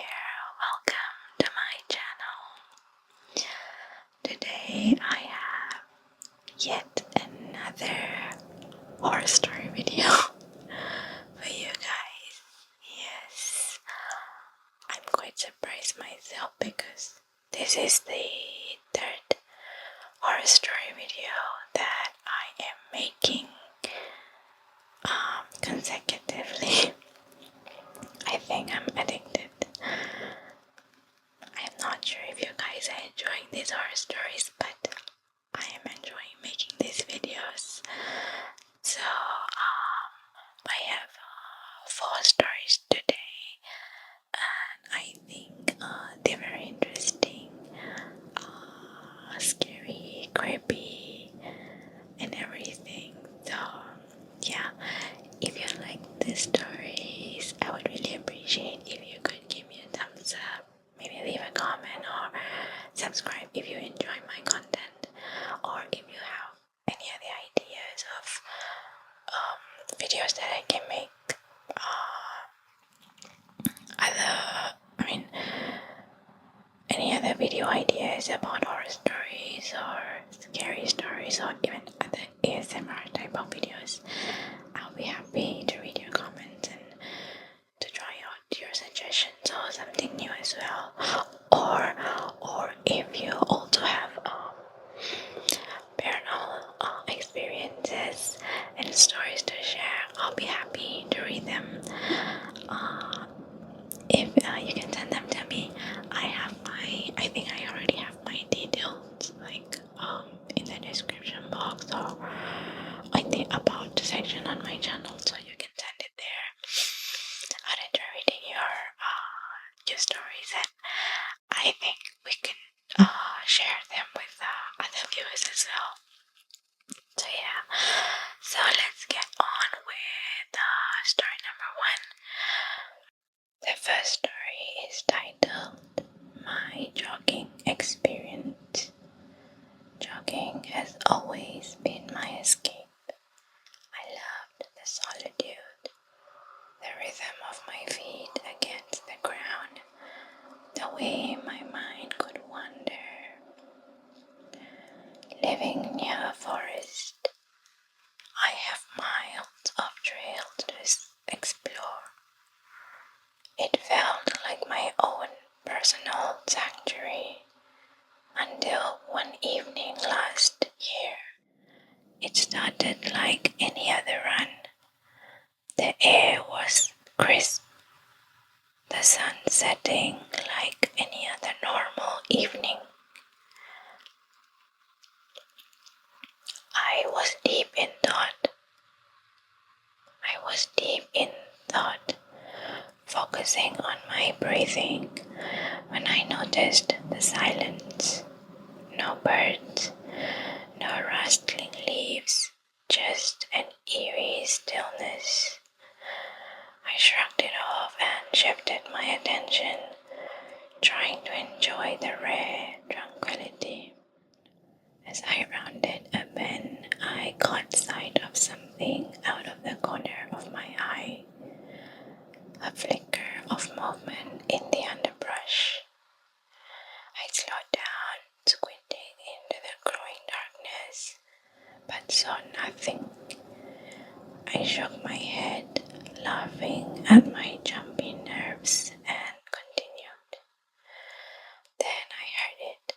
here, welcome to my channel. Today I have yet another horror story video for you guys. Yes, I'm quite surprised myself because this is the third horror story video that I am making consecutively. I think I'm addicted. I'm not sure if you guys are enjoying these horror stories, but I am enjoying making these videos. So I have 4 stories today, and I think they're very interesting, scary, creepy, and everything. So yeah, if you like these stories, I would really appreciate if you could give me a thumbs up, maybe leave a comment or subscribe if you enjoy my content, or if you have any other ideas of videos that I can make, any other video ideas about horror stories or scary stories or even other ASMR type of videos. I'll be happy to read your comments and to try out your suggestions or something new as well. Or if you also have paranormal experiences and stories to share, I'll be happy to read them. If you can send them to me, I think I already have my details, like in the description box or in the about section on my channel, so you can send it there. I'd enjoy reading your stories, and I think we can share them with other viewers as well. So yeah, so let's get on with story number 1. The first story is titled My Jogging Experience. Jogging has always been my escape. I loved the solitude, the rhythm of my feet against the ground, the way my mind could wander. Living near a forest, I have miles of trails to explore. It felt like my own personal sanctuary until one evening last year. It started like any other run. The air was crisp, the sun setting like any other normal evening. I was deep in thought, focusing on my breathing, when I noticed the silence. No birds, no rustling leaves, just an eerie stillness. I shrugged it off and shifted my attention, trying to enjoy the rare tranquility. As I rounded a bend, I caught sight of something out of the corner of my eye. A flicker of movement in the underbrush. I slowed down, squinting into the growing darkness, but saw nothing. I shook my head, laughing at my jumpy nerves, and continued. Then I heard it,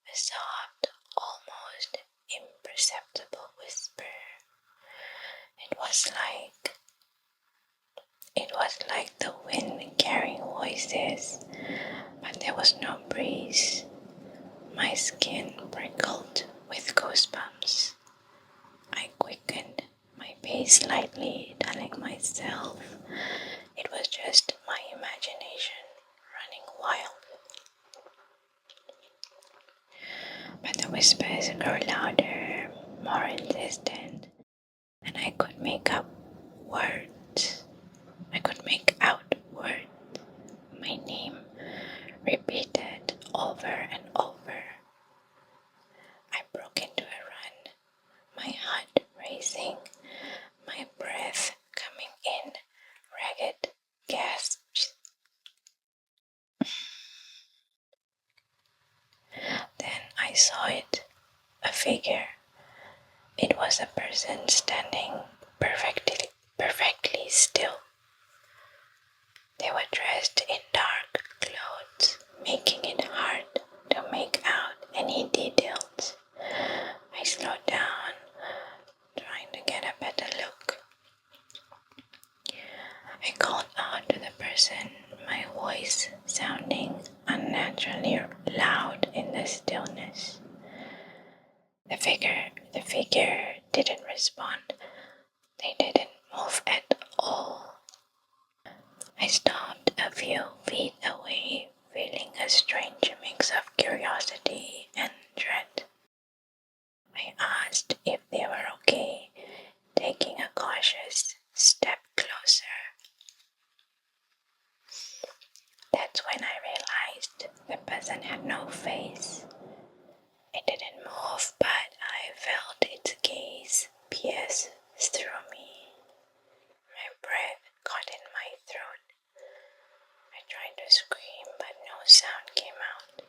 a soft, almost imperceptible whisper. It was like the wind carrying voices, but there was no breeze. My skin prickled with goosebumps. I quickened my pace slightly, telling myself it was just my imagination running wild. But the whispers grew louder, more insistent, and I could make out words. My name repeated over and over. I broke into a run, my heart racing, my breath coming in ragged gasps. saw it, a figure. It was a person standing perfectly still. They were dressed in dark clothes, making it hard to make out any details. I slowed down, trying to get a better look. I called out to the person, my voice sounding unnaturally loud in the stillness. The figure didn't respond. They didn't move at all. I stopped a few feet away, feeling a strange mix of curiosity and dread. I asked if they were okay, taking a cautious step closer. That's when I realized the person had no face. It didn't move, but I felt its gaze pierce through me. My breath caught in my throat. I tried to scream, but no sound came out.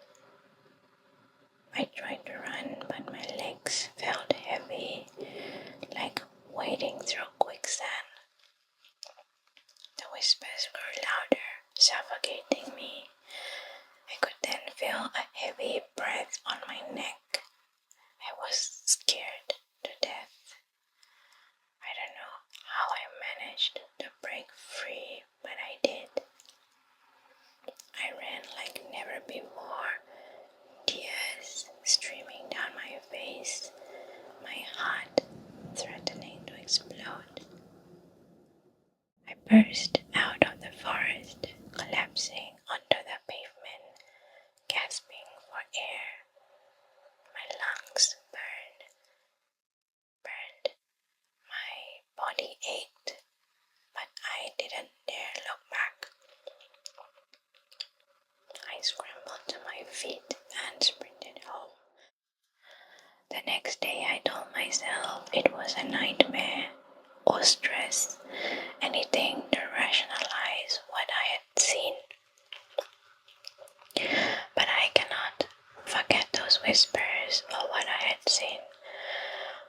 I tried to run, but my legs felt heavy, like wading through quicksand. The whispers grew louder, suffocating me. I could then feel a heavy breath on my neck. I was scared to death. I don't know how I managed to break free, but I did. I ran like never before, tears streaming down my face, my heart threatening to explode. I burst out of the forest, collapsing onto the pavement, gasping for air. My lungs burned. My body ached, but I didn't dare look back. I scrambled to my feet and sprinted home. The next day I told myself it was a nightmare or stress, anything to rationalize what I had seen. But I cannot forget those whispers or what I had seen.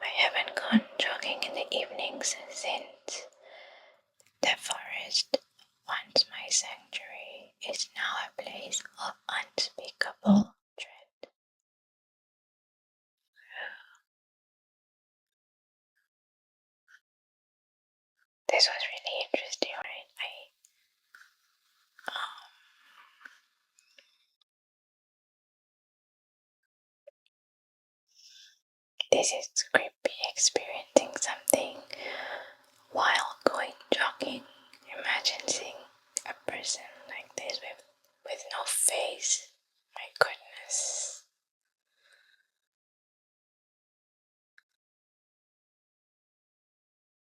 I haven't gone jogging in the evenings since. The forest, once my sanctuary, is now a place of unspeakable dread. This was really interesting, right? This is creepy experiencing something while going jogging. Imagine seeing a person like this with no face. My goodness.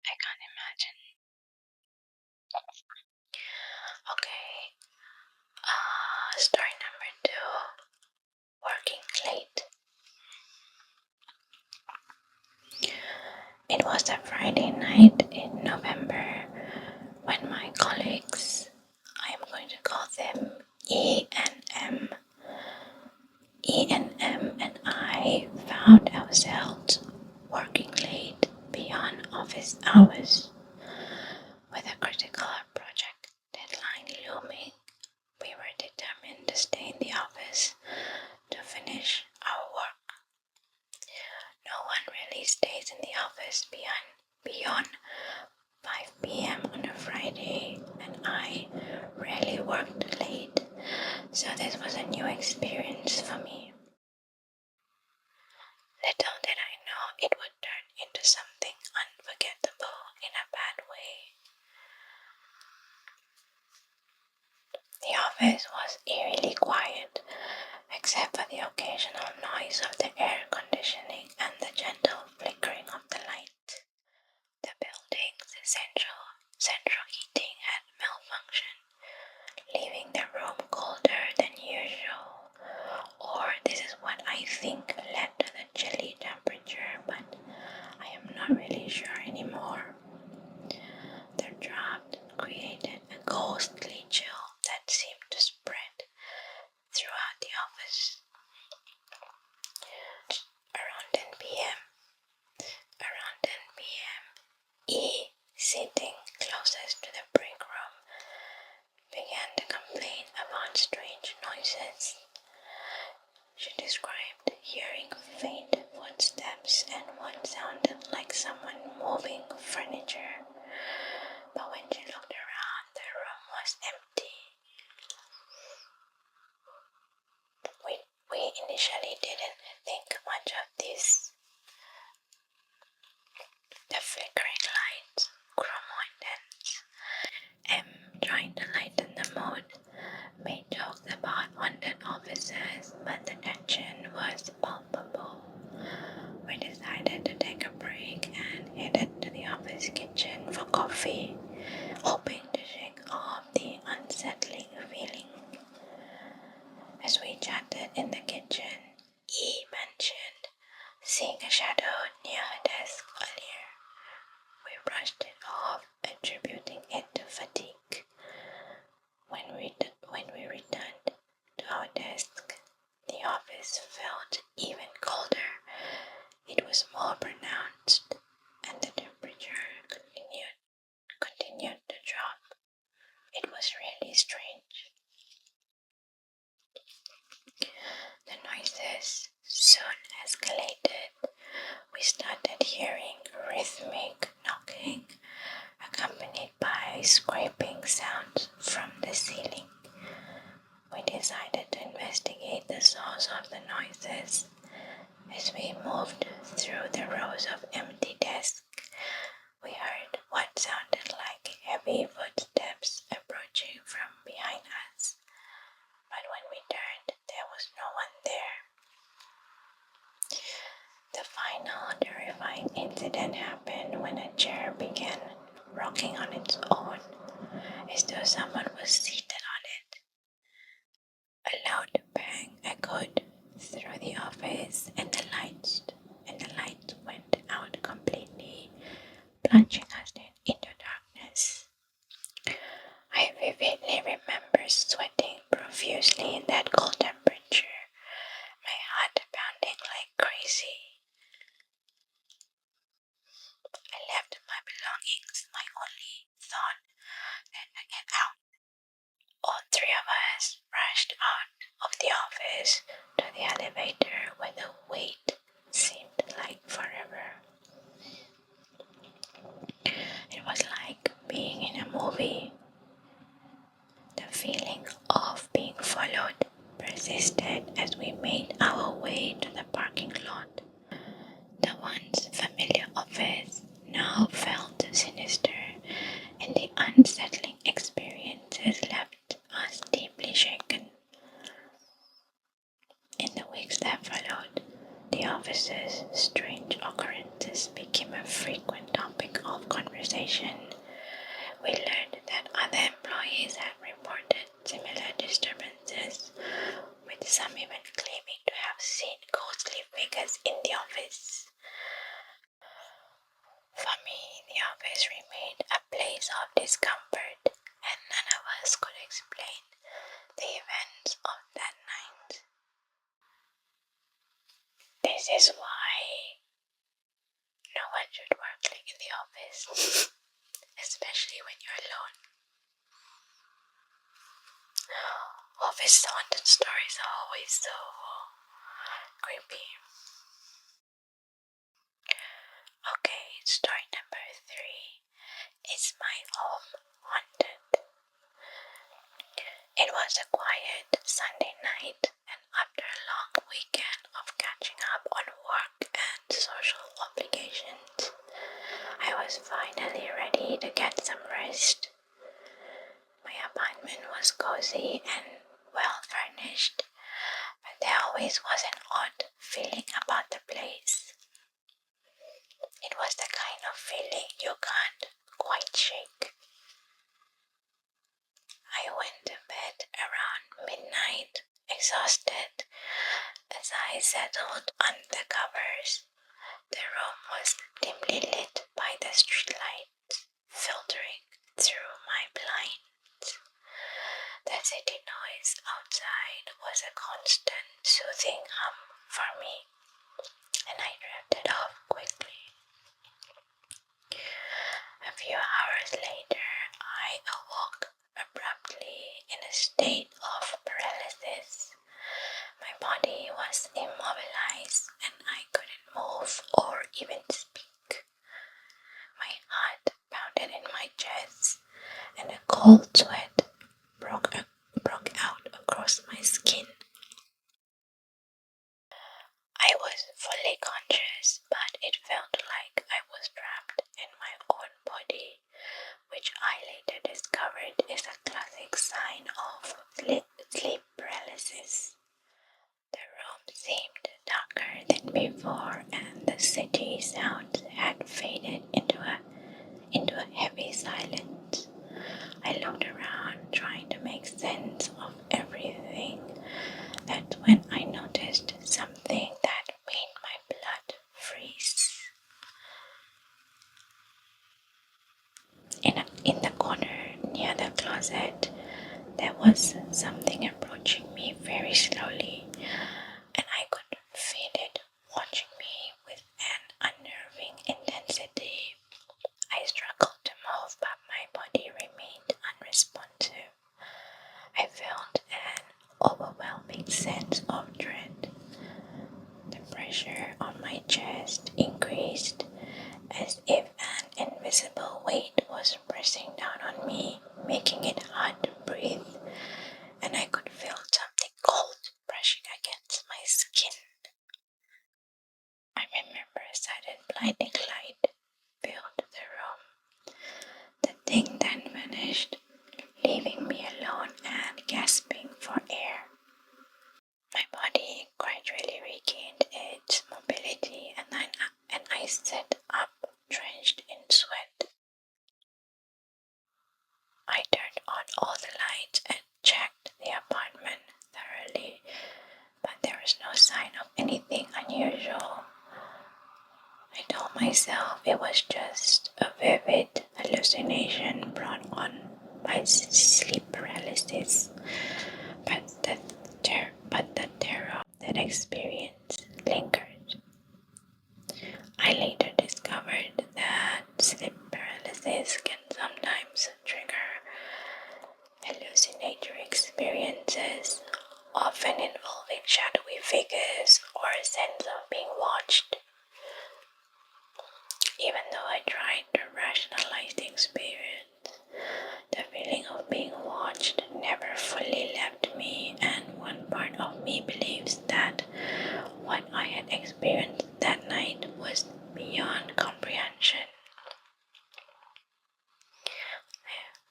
I can't imagine. Okay. Story number 2. Working late. It was a Friday night in November when my colleagues, I am going to call them E and M and I found ourselves working late beyond office hours. With a critical project deadline looming, we were determined to stay in the office to finish our work. No one really stays in the office beyond 5 p.m. on a Friday, and I rarely worked late, so this was a new experience for me. Little did I know it would turn into something unforgettable in a bad way. The office was eerily quiet, except for the occasional noise of the air conditioning and the gentle flickering of the light. The building's central heating had malfunctioned, leaving the room colder than usual. Or this is what I think led to the chilly temperature, but I am not really sure anymore. The draft created a ghostly chill that seemed to spread throughout the office. rested in the kitchen. E mentioned seeing a shadow near her desk earlier. We brushed it off, attributing it to fatigue. When we returned to our desk, the office felt even colder. It was more pronounced, and the temperature continued to drop. It was really strange. The noises soon escalated. We started hearing rhythmic knocking, accompanied by scraping sounds from the ceiling. We decided to investigate the source of the noises. As we moved through the rows of empty desks, we heard what sounded like heavy footsteps approaching from behind us. But when we turned, there was no one there. The final terrifying incident happened when a chair began rocking on its own, as though someone was seated on it. A loud bang echoed through the office, and the lights went out completely, plunging us into darkness. I vividly remember sweating profusely in that cold temperature, my heart pounding like crazy. I left my belongings, my only thought, then to get out. All three of us rushed out of the office to the elevator where the wait seemed like forever. It was like being in a movie. The feeling of being followed persisted as we made our way to the parking lot. The once familiar office now felt sinister, and the unsettling experiences left us deeply shaken. In the weeks that followed, the office's strange occurrences became a frequent topic of conversation. We learned that other employees had reported similar disturbances, with some even claiming to have seen ghostly figures in the office. For me, the office remained a place of discomfort, and none of us could explain the events of that night. This is why no one should work in the office, especially when you're alone. Office haunted stories are always so creepy. Okay, story number 3 is my home haunted. It was a quiet Sunday night, and after a long weekend of catching up on work and social obligations, I was finally ready to get some rest. My apartment was cozy and well furnished, but there always was an odd feeling about the place. It was the kind of feeling you can't quite shake. I went to bed around midnight, exhausted. As I settled on the covers, the room was dimly lit by the streetlight filtering through my blinds. The city noise outside was a constant soothing hum for me, and I drifted off quickly. A few hours later, I awoke abruptly in a state of paralysis. My body was immobilized and I couldn't move or even speak. My heart pounded in my chest and a cold sweat broke out across my skin. I was fully conscious, but it felt like I was trapped in my own body, which I later discovered is a classic sign of sleep paralysis. The room seemed darker than before, and the city sounds had faded into a heavy silence. I looked around, trying to make sense of everything. That's when I chest increased as if an invisible weight was pressing down on me, making it hard to breathe, and I could feel something cold brushing against my skin. I remember a sudden blinding light filled the room. The thing then vanished, leaving me alone and gasping for air. My body gradually regained its mobility and I sat up, drenched in sweat. I turned on all the lights and checked the apartment thoroughly, but there was no sign of anything unusual. I told myself it was just a vivid hallucination brought on by sleep paralysis, but the terror of that experience lingered. I later discovered that sleep paralysis can sometimes trigger hallucinatory experiences, often involving shadowy figures or a sense of being watched. Even though I tried to rationalize the experience, the feeling of being watched never fully left me, and one part of me believes that what I had experienced that night was beyond comprehension.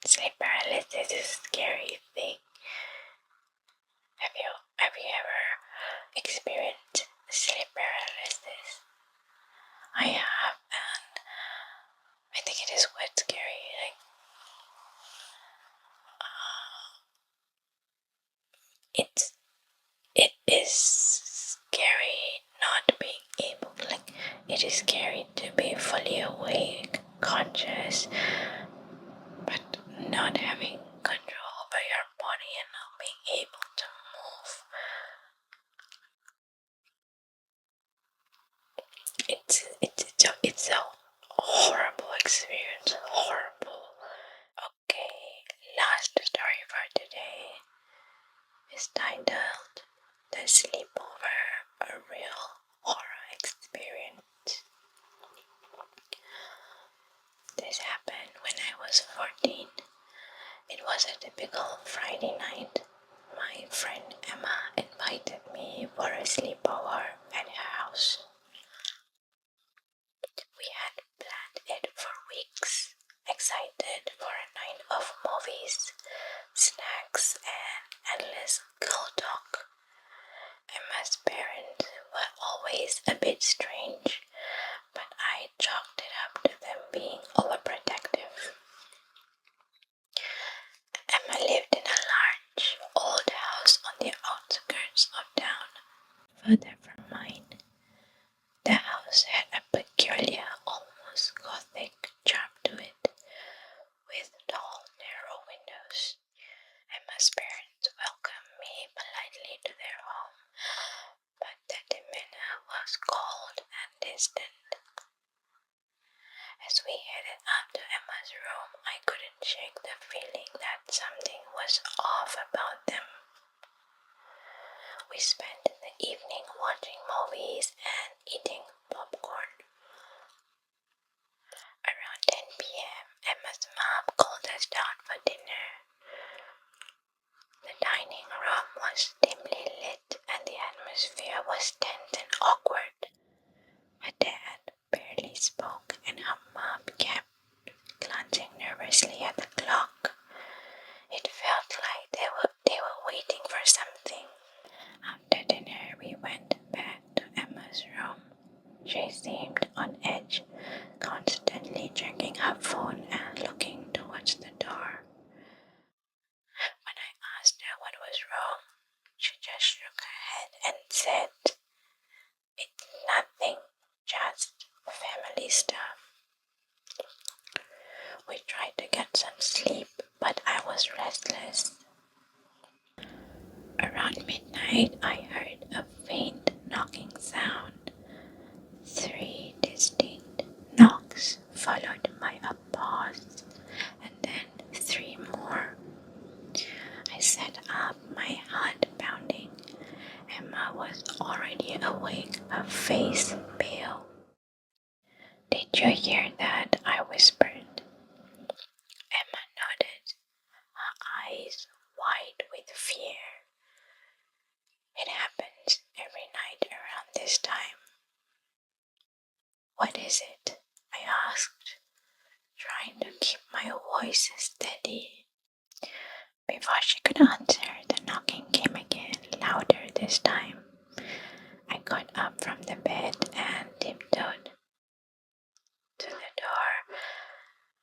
Sleep paralysis is a scary thing. Have you ever experienced sleep paralysis? I have, and I think it is quite scary. It is scary not being able, it is scary to be fully awake, conscious, but not having control over your body and not being able to move. It's a horrible experience, horrible. Okay, last story for today is titled The Sleepover, a Real Horror Experience. This happened when I was 14. It was a typical Friday night. My friend Emma invited me for a sleepover at her house. We had planned it for weeks, excited for a night of movies, snacks, and endless girl talk. Emma's parents were always a bit strange, but I chalked it up to them being overprotective. Emma lived in a large, old house on the outskirts of town, further from mine. The house had a peculiar, almost gothic charm to it, with tall, narrow windows. Emma's parents welcomed me politely to their home, but the demeanor was cold and distant. As we headed up to Emma's room, I couldn't shake the feeling that something was off about them. We spent the evening watching movies and eating popcorn. Around 10 p.m., Emma's mom called us down for dinner. The dining room was dimly lit and the atmosphere was tense and awkward. Her dad barely spoke and her mom kept glancing nervously at the clock. It felt like they were waiting for something. After dinner, we went back to Emma's room. She seemed on edge, constantly checking her phone and looking towards the door. When I asked her what was wrong, she just shook her head and said, "It's nothing, just family stuff." We tried to get some sleep, but I was restless. Around midnight, I heard a faint knocking sound. 3 distinct knocks, followed by a pause, and then 3 more. I sat up, my heart pounding. Emma was already awake, her face pale. voice steady. Before she could answer, the knocking came again, louder this time. I got up from the bed and tiptoed to the door,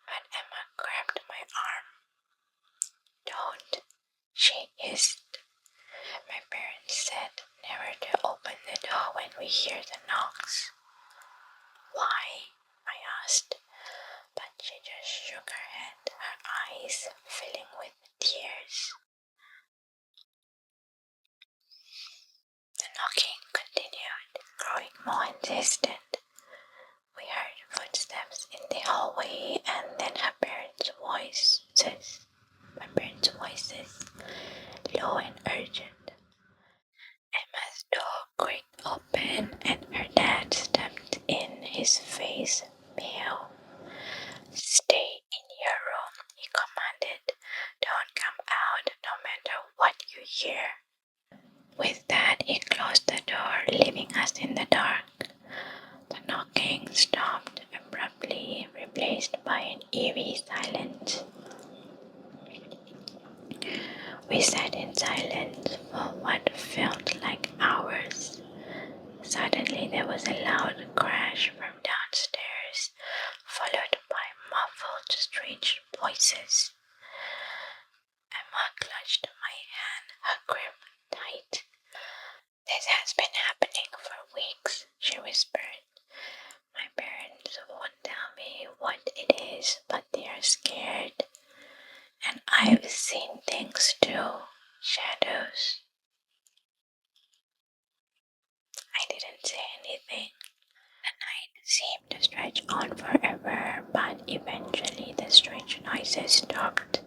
but Emma grabbed my arm. "Don't," she hissed. "My parents said never to open the door when we hear the knocks." "Why?" I asked, but she just shook her head, her eyes filling with tears. The knocking continued, growing more insistent. We heard footsteps in the hallway and then my parents' voices, low and urgent. Emma's door creaked open and her dad stepped in, his face pale. "Stay in your room," he commanded. "Don't come out no matter what you hear." With that, he closed the door, leaving us in the dark. The knocking stopped abruptly, replaced by an eerie silence. We sat in silence for what felt like hours. Suddenly there was a loud crash from downstairs, followed by muffled, strange voices. Emma clutched my hand, her grip tight. "This has been happening for weeks," she whispered. "My parents won't tell me what it is, but they are scared. And I've seen things too, shadows." I didn't say anything. The night seemed to stretch on forever, but eventually the strange noises stopped.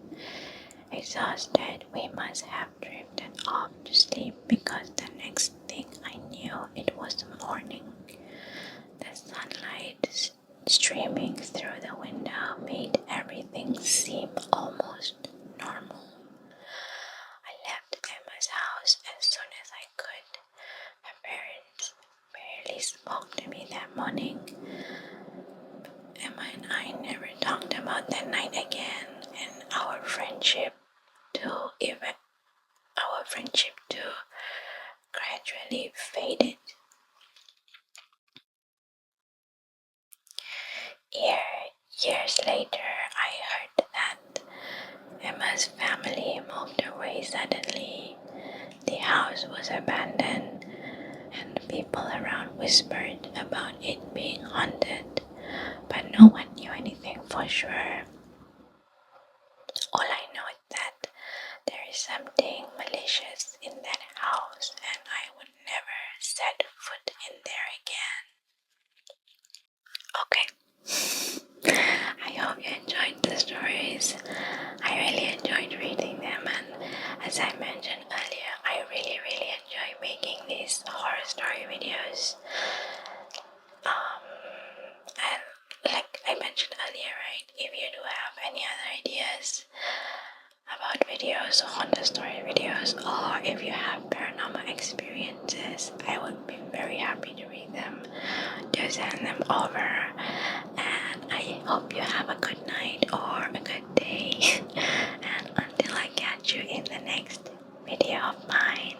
Exhausted, we must have drifted off to sleep because the next thing I knew, it was morning. The sunlight streaming through the window made everything seem almost normal. I left Emma's house as soon as I could. Her parents barely spoke to me that morning. Emma and I never talked about that night again, and our friendship too gradually faded. Years later, I heard that Emma's family moved away suddenly. The house was abandoned, and people around whispered about it being haunted, but no one knew anything for sure. All I know is that there is something malicious in that house, and I would never set foot in there again. Okay, I hope you enjoyed the stories. I really enjoyed reading them, and as I mentioned earlier, I really enjoy making these horror story videos. And like I mentioned earlier, right, if you do have any other ideas about videos, haunted story videos, or if you have paranormal experiences, I would be very happy to read them. Just send them over, and I hope you have a good night or a good day. And until I catch you in the next video of mine,